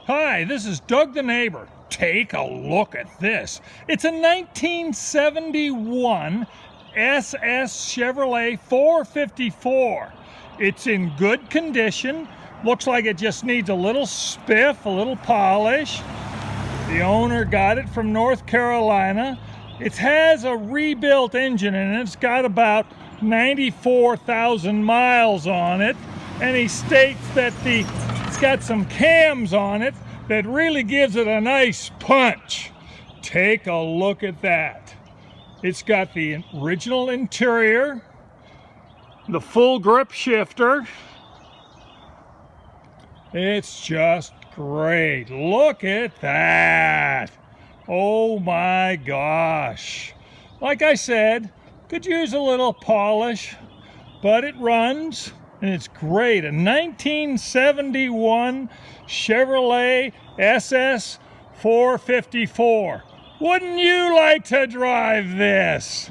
Hi, this is Doug the neighbor. Take a look at this. It's a 1971 SS Chevrolet 454. It's in good condition. Looks like it just needs a little spiff, a little polish. The owner got it from North Carolina. It has a rebuilt engine and it's got about 94,000 miles on it. And he states that it's got some cams on it that really gives it a nice punch. Take a look at that. It's got the original interior, the full grip shifter. It's just great. Look at that. Oh my gosh. Like I said, could use a little polish, but it runs. And it's great, a 1971 Chevrolet SS 454. Wouldn't you like to drive this?